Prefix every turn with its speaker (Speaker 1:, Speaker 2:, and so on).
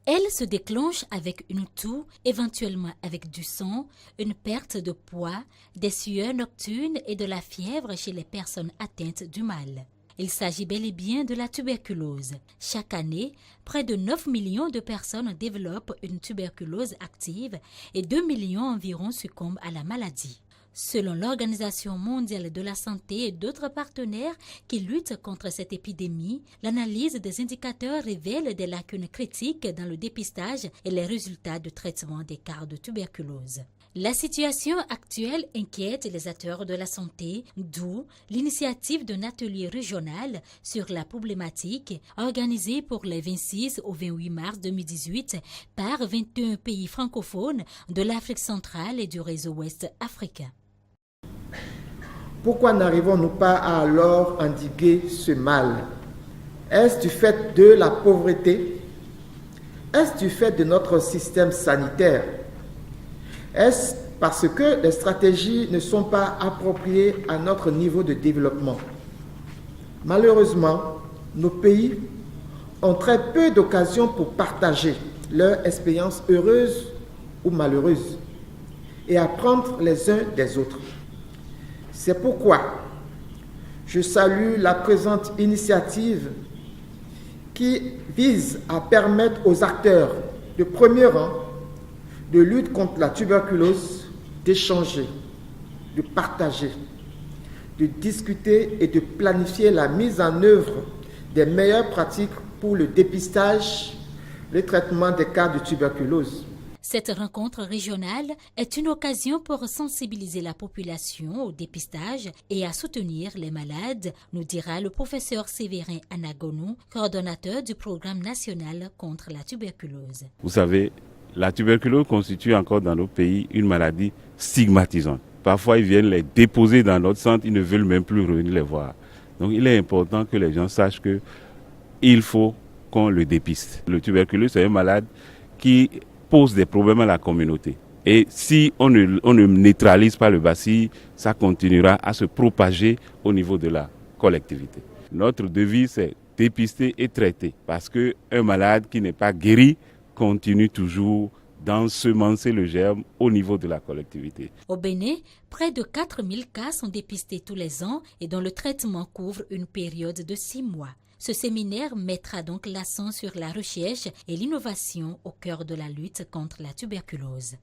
Speaker 1: Elle se déclenche avec une toux, éventuellement avec du sang, une perte de poids, des sueurs nocturnes et de la fièvre chez les personnes atteintes du mal. Il s'agit bel et bien de la tuberculose. Chaque année, près de 9 millions de personnes développent une tuberculose active et 2 millions environ succombent à la maladie. Selon l'Organisation mondiale de la santé et d'autres partenaires qui luttent contre cette épidémie, l'analyse des indicateurs révèle des lacunes critiques dans le dépistage et les résultats de traitement des cas de tuberculose. La situation actuelle inquiète les acteurs de la santé, d'où l'initiative d'un atelier régional sur la problématique organisé pour les 26 au 28 mars 2018 par 21 pays francophones de l'Afrique centrale et du réseau ouest africain.
Speaker 2: Pourquoi n'arrivons-nous pas à alors endiguer ce mal? Est-ce du fait de la pauvreté? Est-ce du fait de notre système sanitaire? Est-ce parce que les stratégies ne sont pas appropriées à notre niveau de développement? Malheureusement, nos pays ont très peu d'occasions pour partager leur expérience heureuse ou malheureuse et apprendre les uns des autres. C'est pourquoi je salue la présente initiative qui vise à permettre aux acteurs de premier rang de lutte contre la tuberculose d'échanger, de partager, de discuter et de planifier la mise en œuvre des meilleures pratiques pour le dépistage, le traitement des cas de tuberculose.
Speaker 1: Cette rencontre régionale est une occasion pour sensibiliser la population au dépistage et à soutenir les malades, nous dira le professeur Séverin Anagonou, coordonnateur du programme national contre la tuberculose.
Speaker 3: Vous savez, la tuberculose constitue encore dans nos pays une maladie stigmatisante. Parfois, ils viennent les déposer dans notre centre, ils ne veulent même plus revenir les voir. Donc, il est important que les gens sachent qu'il faut qu'on le dépiste. Le tuberculose, c'est un malade qui pose des problèmes à la communauté. Et si on ne neutralise pas le bacille, ça continuera à se propager au niveau de la collectivité. Notre devise, c'est dépister et traiter. Parce qu'un malade qui n'est pas guéri continue toujours d'ensemencer le germe au niveau de la collectivité.
Speaker 1: Au Bénin, près de 4000 cas sont dépistés tous les ans et dont le traitement couvre une période de 6 mois. Ce séminaire mettra donc l'accent sur la recherche et l'innovation au cœur de la lutte contre la tuberculose.